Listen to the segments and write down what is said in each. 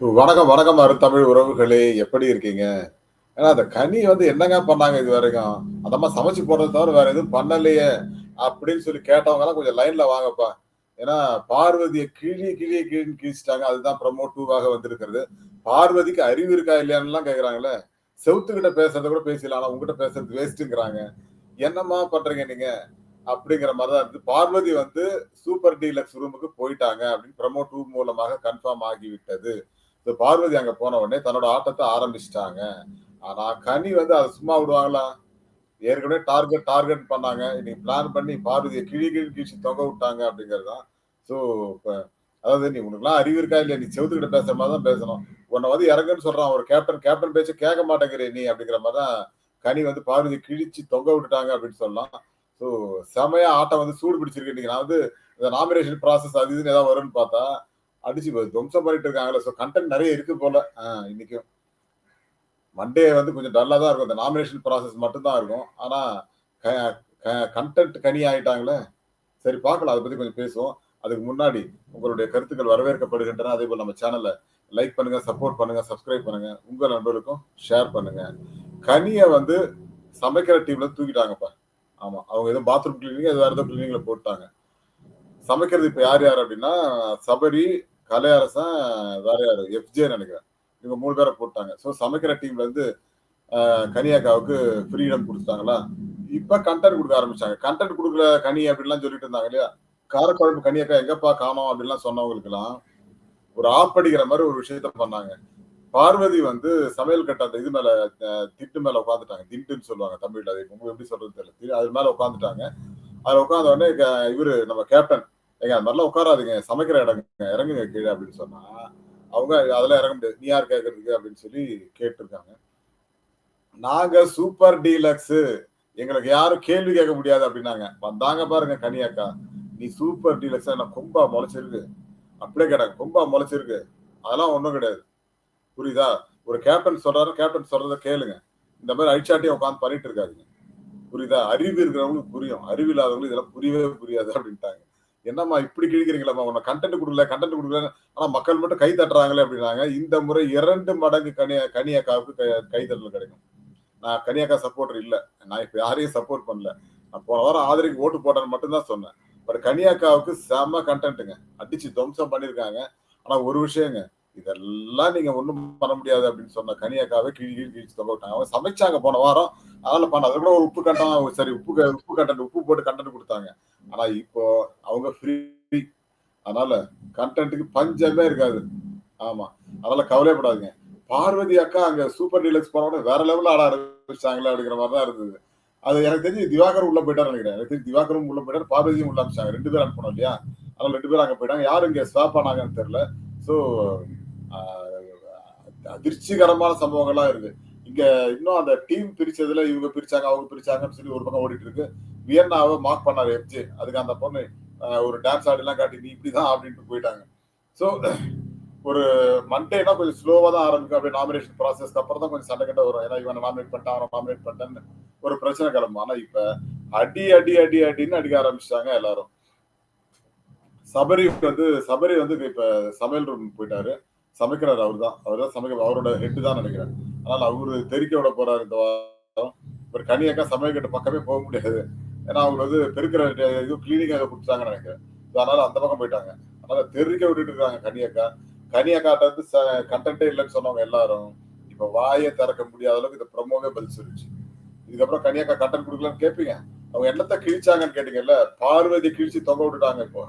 வணக்கம், வணக்கம் அருந்தமிழ் உறவுகளே! எப்படி இருக்கீங்க? ஏன்னா அந்த கனி வந்து என்னங்க பண்ணாங்க இதுவரைக்கும்? அந்த அம்மா சமைச்சு போடுறத தவிர வேற எதுவும் பண்ணலையே! அப்படின்னு சொல்லி கேட்டவங்கலாம் கொஞ்சம் லைன்ல வாங்கப்பா. ஏன்னா பார்வதிய கிழின்னு கிழிச்சுட்டாங்க. அதுதான் ப்ரமோ 2வாக வந்திருக்கிறது. பார்வதிக்கு அறிவு இருக்கா இல்லையான்னுலாம் கேட்கறாங்கல்ல. செவுத்துக்கிட்ட பேசுறத கூட பேசிடலாம். ஆனா உன்கிட்ட பேசுறது வேஸ்ட்டுங்கிறாங்க. என்னம்மா பண்றீங்க நீங்க? அப்படிங்கிற மாரி தான் இருந்து. பார்வதி வந்து சூப்பர் டீலக்ஸ் ரூமுக்கு போயிட்டாங்க அப்படின்னு ப்ரமோ 2 மூலமாக கன்ஃபார்ம் ஆகிவிட்டது. இந்த பார்வதி அங்க போன உடனே தன்னோட ஆட்டத்த ஆரம்பிச்சுட்டாங்க. ஆனா கனி வந்து அத சும்மா விடுவாங்களா? ஏற்கனவே டார்கெட் பண்ணாங்க. இன்னைக்கு பிளான் பண்ணி பார்வதிய கிழின்னு கிழிச்சு தொங்க விட்டாங்க அப்படிங்கிறது தான். ஸோ இப்ப அதாவது நீ உனக்கெல்லாம் அறிவு இருக்கா இல்லையா? நீ செவுத்துக்கிட்ட பேசுற மாரி தான் பேசணும். உன்ன வந்து இறங்குன்னு சொல்றான் ஒரு கேப்டன் பேச்ச கேட்க மாட்டேங்கிறியே நீ அப்படிங்கிற மாரி தான் கனி வந்து பார்வதிய கிழிச்சு தொங்க விட்டுட்டாங்க அப்படின்னு சொல்லலாம். ஸோ செமையா ஆட்டம் வந்து சூடு பிடிச்சிருக்கு இன்னைக்கு. நான் வந்து இந்த நாமினேஷன் ப்ராசஸ் அது இதுன்னு ஏதாவது வரும்ன்னு பார்த்தா, அடிச்சு துவம்சம் பண்ணிட்டு இருக்காங்கல்ல. ஸோ கன்டென்ட் நெறைய இருக்கு போல. இன்னைக்கும். மண்டே வந்து கொஞ்சம் டல்லா தான் இருக்கும். இந்த நாமினேஷன் ப்ராசஸ் மட்டும் தான் இருக்கும். ஆனா க க கன்டென்ட் கனி ஆயிட்டாங்களே. சரி பார்க்கலாம். அத பத்தி கொஞ்சம் பேசுவோம். அதுக்கு முன்னாடி உங்களுடைய கருத்துக்கள் வரவேற்கப்படுகின்றன. அதேபோல நம்ம சேனல லைக் பண்ணுங்க, சப்போர்ட் பண்ணுங்க, சப்ஸ்கிரைப் பண்ணுங்க. உங்க நண்பர்களுக்கும் ஷேர் பண்ணுங்க. கனிய வந்து சமைக்கிற டீம்ல தூக்கிட்டாங்கப்பா. ஆமா. அவங்க ஏதோ பாத்ரூம் கிளீனிங் வேற ஏதோ கிளீனிங்ல போட்டாங்க. சமைக்கிறது இப்ப யார் யார் அப்படின்னா, சபரி, கலையரசன், வேற யாரு? எஃப்ஜே நெனைக்கிறேன். இவங்க 3 பேர போட்டாங்க. ஸோ சமைக்கிற டீம்ல இருந்து கனியாக்காவுக்கு ஃப்ரீடம் குடுத்துட்டாங்களா? இப்ப கன்டென்ட் குடுக்க ஆரம்பிச்சாங்க. கன்டென்ட் குடுக்கல கனி அப்படின்லாம் சொல்லிட்டு இருந்தாங்க இல்லையா? காரக்குழம்பு கனியக்கா எங்கப்பா காணோம் அப்படின்லாம் சொன்னவங்களுக்கெல்லாம், ஒரு ஆப்படிக்கிற மாரி ஒரு விஷயத்த பண்ணாங்க. பார்வதி வந்து சமையல் கட்டு அந்த இது மேல திட்டு மேல உட்கார்ந்துட்டாங்க. திண்டுன்னு சொல்லுவாங்க தமிழ்ல. அது உங்களுக்கு எப்படி சொல்றதுன்னு தெரியல. அது மேல உட்கார்ந்துட்டாங்க. அதுல உட்கார்ந்த உடனே இவரு நம்ம கேப்டன், "ஏங்க அது மாரிலாம் உட்காராதீங்க. சமைக்கிற இடங்க. இறங்குங்க கீழ" அப்படின்னு சொன்னா, அவங்க "அதெல்லாம் இறங்க முடியாது. நீ யார் கேட்கறதுக்கு?" அப்படின்னு சொல்லி கேட்டுருக்காங்க. நாங்க சூப்பர் டீலக்ஸு. எங்களுக்கு யாரும் கேள்வி கேட்க முடியாது அப்டின்னாங்க. வந்தாங்க பாருங்க கனி அக்கா. நீ சூப்பர் டீலக்ஸா என்ன கொம்பா மொளச்சிருக்கு. அப்படியே கேட்டாங்க. கொம்பா மொளச்சிருக்கு. அதெல்லாம் ஒண்ணும் கிடையாது. புரியுதா? ஒரு கேப்டன் சொல்றாரு, கேப்டன் சொல்றத கேளுங்க. இந்த மாரி அழிச்சாட்டியும் உட்கார்ந்து பண்ணிட்டு இருக்காதீங்க. புரியுதா? அறிவு இருக்கிறவங்களுக்கு புரியும். அறிவு இல்லாதவங்களுக்கு இதெல்லாம் புரியவே புரியாது அப்டின்ட்டாங்க. என்னம்மா இப்படி கிழிக்கிறீங்களேம்மா? உன்ன கன்டென்ட் குடுக்கல. ஆனா மக்கள் மட்டும் கை தட்டுறாங்களே அப்டின்னாங்க. இந்த முறை 2 மடங்கு கனி அக்காவுக்கு கைதட்டல் கிடைக்கும். நான் கனியக்கா சப்போர்ட்டர் இல்ல. நான் இப்ப யாரையும் சப்போர்ட் பண்ணல. நான் போன வாரம் ஆதரிக்கு ஓட்டு போட்டேன்னு மட்டும் தான் சொன்னேன். பட் கனியக்காவுக்கு செம்ம கன்டென்ட்ங்க. அடிச்சு துவம்சம் பண்ணியிருக்காங்க. ஆனா ஒரு விஷயங்க. இதெல்லாம் நீங்க ஒண்ணும் பண்ண முடியாது அப்படின்னு சொன்ன கனியக்காவ கிழிச்சு தொங்க விட்டாங்க. அவங்க சமைச்சாங்க போன வாரம். அதனால பண்ண அது கூட ஒரு உப்பு கட்டம் சரி உப்பு கன்டென்ட் உப்பு போட்டு கன்டென்ட் குடுத்தாங்க. ஆனா இப்போ அவங்க ஃப்ரீ. அதனால கன்டென்ட்க்கு பஞ்சமே இருக்காது. ஆமா. அதனால கவலையப்படாதீங்க. பார்வதி அக்கா அங்க சூப்பர் டீலக்ஸ் போன உடனே வேற லெவல்ல ஆட ஆரம்பிச்சுட்டாங்களே அப்படிங்கிற மாரி தான் இருந்தது. அது எனக்கு தெரிஞ்சு திவாகரும் உள்ள போயிட்டாருன்னு நெனைக்கிறேன். எனக்கு தெரிஞ்சு திவாகரும் உள்ள போயிட்டாரு, பார்வதியும் உள்ள அனுப்பிச்சாங்க. 2 பேரும் அனுப்பணும் இல்லையா? அதனால 2 பேரும் அங்க போயிட்டாங்க. யாரு இங்க ஸ்வாப் ஆனாங்கன்னு தெரியல. ஸோ அ அதிர்ச்சிகரமான சம்பவங்கள்லாம் இருக்கு. இங்க இன்னும் அந்த டீம் பிரிச்சதுல இவங்க பிரிச்சாங்க, அவங்க பிரிச்சாங்கன்னு சொல்லி ஒரு பக்கம் ஓடிட்டு இருக்கு. வியன்னாவ மார்க் பண்ணாரு எஃப்ஜே. அதுக்கு அந்த பொண்ணு ஒரு டான்ஸ் ஆடிலாம் காட்டி நீ இப்படிதான் அப்படின்ட்டு போயிட்டாங்க. ஸோ ஒரு மண்டேனா கொஞ்சம் ஸ்லோவா தான் ஆரம்பிக்கும். அப்படியே நாமினேஷன் ப்ராசஸ்க்கு அப்புறம் தான் கொஞ்சம் சண்டை கிட்ட வரும். ஏன்னா இவன நாமினேட் பண்ணிட்டான், அவன நாமினேட் பண்ணிட்டான்னு ஒரு பிரச்சனை கிளம்பும். ஆனா இப்ப அடின்னு அடிக்க ஆரம்பிச்சுட்டாங்க எல்லாரும். சபரி வந்து இப்ப சமையல் ரூம் போயிட்டாரு. சமைக்கிறாரு அவருதான். அவர்தான் சமைக்க அவரோட ஹெட் தான் நினைக்கிறேன். அதனால அவரு தெறிக்க விட போறாரு இந்த வாரம். இவர் கனியக்கா சமையல் கட்டு பக்கமே போக முடியாது. ஏன்னா அவங்க வந்து பெருக்கிற இது கிளீனிங் ஏதோ குடுத்துட்டாங்கன்னு நினைக்கிறேன். அதனால அந்த பக்கம் போயிட்டாங்க. அதனால தெறிக்க விட்டுட்டு இருக்காங்க கனியக்கா. கனியக்காட்ட வந்து கன்டென்ட்டே இல்லைன்னு சொன்னவங்க எல்லாரும் இப்ப வாயே திறக்க முடியாத அளவுக்கு இந்த ப்ரமோவே பதில் சொல்லிச்சு. இதுக்கப்புறம் கனியக்கா கன்டென்ட் குடுக்கலன்னு கேட்பீங்க. அவங்க என்னத்த கிழிச்சாங்கன்னு கேட்டீங்கல்ல, பார்வதி கிழிச்சு தொங்க விட்டுட்டாங்க இப்போ.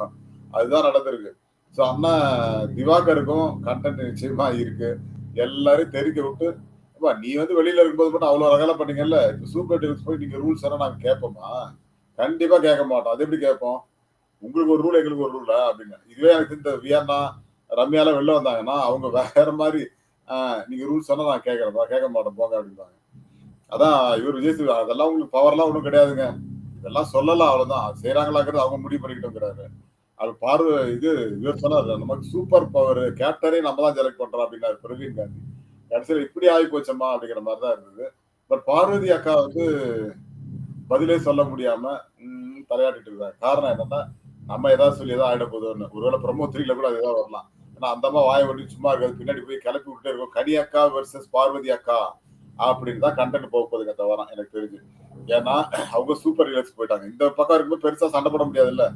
அதுதான் நடந்திருக்கு. ஸோ அண்ணா திவாகருக்கும் கன்டென்ட் நிச்சயமா இருக்கு. எல்லாரையும் தெறிக்க விட்டு, "எப்பா நீ வந்து வெளியில இருக்கும்போது மட்டும் அவ்வளோ ரகல பண்ணீங்கல்ல, இப்ப சூப்பர் டீலக்ஸ் போய் நீங்க ரூல்ஸ் சொன்னா நாங்க கேட்போமா? கண்டிப்பா கேட்க மாட்டோம். அது எப்படி கேட்போம்? உங்களுக்கு ஒரு ரூல், எங்களுக்கு ஒரு ரூலா?" அப்படின்னு. இதுவே எனக்கு இந்த வியன்னா, ரம்யாலாம் வெளில வந்தாங்கன்னா, அவங்க வேற மாரி, நீங்க ரூல்ஸ் சொன்னா நான் கேட்கறேன்ப்பா, கேட்க மாட்டோம் போங்க" அப்படிம்பாங்க. அதான் இவர் விஜய் சேது அதெல்லாம் உங்களுக்கு பவர்லாம் ஒண்ணும் கிடையாதுங்க. இதெல்லாம் சொல்லலாம் அவ்வளவுதான். செய்றாங்களாங்கிறது அவங்க முடிவு பண்ணிக்கிட்டுங்கிறாரு. அது பார்வ இது இவர் சொன்னாரு, "நமக்கு சூப்பர் பவர் கேப்டனே நம்ம தான் செலக்ட் பண்றோம்" அப்படின்னாரு பிரவீன் காந்தி. கடைசியில இப்படி ஆயி போச்சம்மா அப்படிங்கிற மாரி தான் இருந்தது. பட் பார்வதி அக்கா வந்து பதிலே சொல்ல முடியாம, தலையாட்டிட்டு இருக்காங்க. காரணம் என்னன்னா, நம்ம ஏதாவது சொல்லி ஏதாவது ஆயிட போதோன்னு. ஒருவேளை ப்ரமோ 3ல கூட அது ஏதாவது வரலாம். ஏன்னா அந்த அம்மா வாயை ஒட்டி சும்மா இருக்காது, பின்னாடி போய் கிளப்பி விட்டுட்டே இருக்கும். கனி அக்கா வெர்சஸ் பார்வதி அக்கா அப்படின்னு தான் கண்டென்ட் போக போகுதுங்க இந்த வாரம் எனக்கு தெரிஞ்சு. ஏன்னா அவங்க சூப்பர் டீலக்ஸ் போயிட்டாங்க. இந்த பக்கம் இருக்கும்போது பெருசா சண்டை போட முடியாதுல்ல.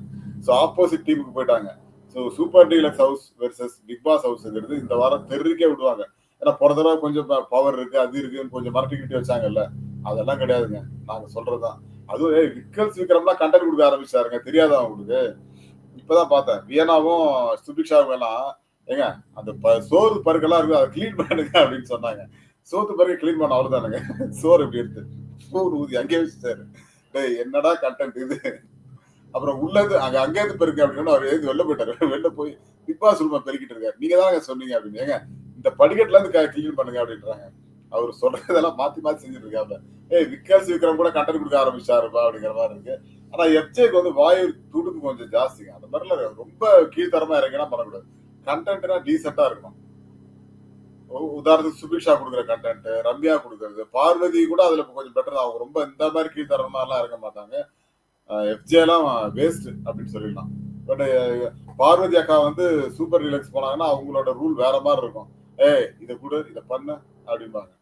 ஸோ ஆப்போசிட் டீமுக்கு போயிட்டாங்க. So super deluxe house versus big boss ஹவுஸ்ங்கிறது இந்த வாரம் தெருக்கே விடுவாங்க. ஏன்னா போன தடவை கொஞ்சம் பவர் இருக்கு, அது இருக்குன்னு கொஞ்சம் மிரட்டிக்கிட்டு வச்சாங்கல்ல. அதெல்லாம் கிடையாதுங்க. நாங்க சொல்றதுதான். அதுவும் விக்கல்ஸ் விக்ரம்லாம் கண்டென்ட் கொடுக்க ஆரம்பிச்சாருங்க. தெரியாதா உங்களுக்கு? இப்பதான் பார்த்தேன். வியனாவும் சுபிக்ஷாவும் எல்லாம் ஏங்க அந்த சோறு பருக்கெல்லாம் இருக்கு, அதை கிளீன் பண்ணுங்க அப்படின்னு சொன்னாங்க. சோத்து பருக்க கிளீன் பண்ண அவ்வளவுதானுங்க. சோறு எப்படி எடுத்து சோறு ஊதி அங்கேயே வச்சுட்டாரு. டேய் என்னடா கண்டென்ட் இது. அப்புறம் உள்ளது அங்கே இருந்து பெருக்கு அப்படின்னு அவர் எழுதி வெளில போயிட்டாரு. வெளில போய் பிக் பாஸ் ரூமை பெருக்கிட்டு இருக்காரு. நீங்க தானங்க சொன்னீங்க அப்படின்னு. ஏங்க இந்த படிக்கட்டுல இருந்து கிளீன் பண்ணுங்க அப்படின்றாங்க. அவர் சொல்றதெல்லாம் மாத்தி மாத்தி செஞ்சுட்டு இருக்காங்க. விக்கல்ஸ் விக்ரம் கூட கண்டென்ட் கொடுக்க ஆரம்பிச்சாருப்பா அப்படிங்கிற மாதிரி இருக்கு. ஆனா எஃப்ஜேக்கு வந்து வாயு துடுக்கு கொஞ்சம் ஜாஸ்திங்க. அந்த மாதிரிலாம் ரொம்ப கீழ்த்தரமா இறங்கினா பண்ணக்கூடாது. கண்டென்ட்னா டீசெண்டா இருக்கணும். உதாரணத்துக்கு சுபிக்ஷா கொடுக்குற கண்டென்ட், ரம்யா கொடுக்கறது, பார்வதி கூட அதுல கொஞ்சம் பெட்டர். அவங்க ரொம்ப இந்த மாதிரி கீழ்த்தரமா எல்லாம் இருக்க மாட்டாங்க. எஃப்ஜே எல்லாம் வேஸ்ட் அப்படின்னு சொல்லிடலாம். பட் பார்வதி அக்கா வந்து சூப்பர் ரிலாக்ஸ் போனாங்கன்னா அவங்களோட ரூல் வேற மாதிரி இருக்கும். இதை கொடு, இதை பண்ணு அப்படிம்பாங்க.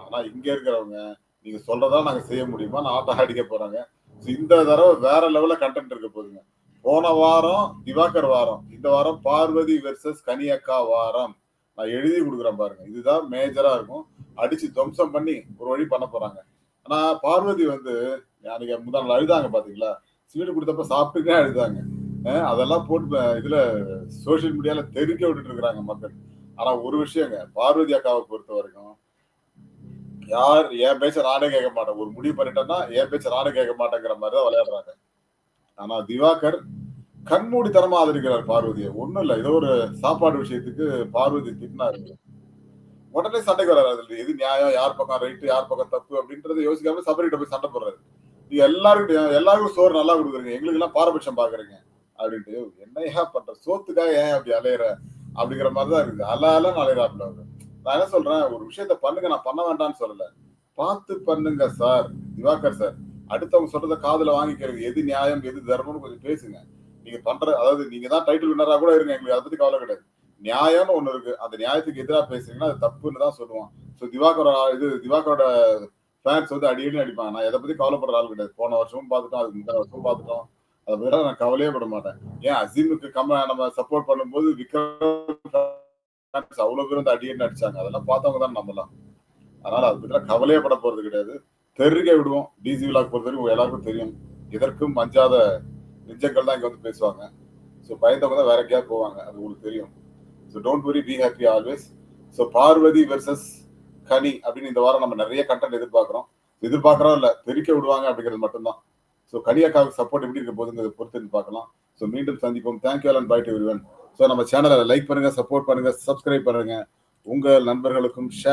ஆனா இங்க இருக்கிறவங்க நீங்க சொல்றதா நாங்க செய்ய முடியுமா, நான் ஆட்டம் அடிக்க போறாங்க. இந்த தடவை வேற லெவல்ல கண்டென்ட் இருக்க போதுங்க. போன வாரம் திவாகர் வாரம், இந்த வாரம் பார்வதி வெர்சஸ் கனியக்கா வாரம். நான் எழுதி கொடுக்குறேன் பாருங்க. இதுதான் மேஜரா இருக்கும். அடிச்சு துவம்சம் பண்ணி ஒரு வழி பண்ண போறாங்க. ஆனா பார்வதி வந்து அன்னைக்கு முதல் நாள் அழுதாங்க பாத்தீங்களா? ஸ்வீட் கொடுத்தப்ப சாப்பிட்டுக்கே அழுதாங்க. அதெல்லாம் போட்டு இதுல சோசியல் மீடியால தெருக்க விட்டுட்டு இருக்கிறாங்க மக்கள். ஆனா ஒரு விஷயங்க, பார்வதி அக்காவை பொறுத்த வரைக்கும் யார் என் பேச்ச நானே கேட்க மாட்டேன், ஒரு முடிவு பண்ணிட்டேன்னா என் பேச்ச நானே கேட்க மாட்டேங்கிற மாதிரிதான் விளையாடுறாங்க. ஆனா திவாகர் கண்மூடித்தனமா ஆதரிக்கிறார் பார்வதியை. ஒண்ணும் இல்ல, ஏதோ ஒரு சாப்பாடு விஷயத்துக்கு பார்வதி திட்டினாரு, உடனே சண்டைக்கு வராது. அதுல எது நியாயம், யார் பக்கம் ரைட்டு, யார் பக்கம் தப்பு அப்படின்றத யோசிக்காம சபரிகிட்ட போய் சண்டை போடுறாரு. நீங்க எல்லாருக்கும் சோறு நல்லா கொடுக்குறீங்க, எங்களுக்கு எல்லாம் பாரபட்சம் பாக்குறீங்க அப்படின்ட்டு. என்னையா பண்ற, சோத்துக்காக ஏன் அப்படி அலையிற அப்படிங்கிற மாதிரிதான் இருக்குது. அலால அலையிறாப்புல அவரு. நான் என்ன சொல்றேன், ஒரு விஷயத்த பண்ணுங்க, நான் பண்ண வேண்டாம்னு சொல்லல, பார்த்து பண்ணுங்க சார். திவாகர் சார், அடுத்தவங்க சொல்றத காதுல வாங்கிக்கிறது, எது நியாயம் எது தர்மம்னு கொஞ்சம் பேசுங்க. நீங்க பண்ற, அதாவது நீங்க தான் டைட்டில் வின்னரா கூட இருங்க, எங்களுக்கு அதை பத்தி கவலை கிடையாது. நியாயம்னு ஒண்ணு இருக்கு, அந்த நியாயத்துக்கு எதிராக பேசுறீங்கன்னா அது தப்புன்னு தான் சொல்லுவோம். ஸோ திவாகரோட ஃபேன்ஸ் வந்து அடிக்கடி அடிப்பாங்க. நான் எதை பத்தி கவலைப்படுற ஆள் கிடையாது. போன வருஷமும் பார்த்துட்டோம், அதுக்கு முந்தின வருஷமும் பார்த்துட்டோம். அதை பத்தி நான் கவலையே பட மாட்டேன். ஏன் அசீமுக்கு நம்ம சப்போர்ட் பண்ணும்போது விக்ரம் அவ்வளவு பேர் வந்து அடிக்கடி அடிச்சாங்க, அதெல்லாம் பார்த்தவங்க தான் நம்மலாம். அதனால அது பத்தி கவலையே பட போறது கிடையாது. தெருக்கே விடுவோம். டிசி விழாக்கு பொறுத்த வரைக்கும் எல்லாருக்கும் தெரியும், எதற்கும் மஞ்சாத நெஞ்சங்கள் தான் இங்க வந்து பேசுவாங்க. ஸோ பயந்தவங்க தான் வேற எங்கேயாவது போவாங்க, அது உங்களுக்கு தெரியும். So don't worry, be happy always. So Parvathi versus Kani அப்படின்னு இந்த வாரம் நம்ம நிறைய கண்டென்ட் எதிர்பார்க்கிறோம் இல்ல, தெரிக்க விடுவாங்க அப்படிங்கிறது மட்டும்தான். ஸோ கனியக்காவுக்கு சப்போர்ட் எப்படி இருக்க போகுதுங்கிறத பொறுத்து பார்க்கலாம். ஸோ மீண்டும் சந்திப்போம். Thank you and bye to everyone. So நம்ம சேனலை லைக் பண்ணுங்க, சப்போர்ட் பண்ணுங்க, சப்ஸ்கிரைப் பண்ணுங்க, உங்க நண்பர்களுக்கும் ஷேர்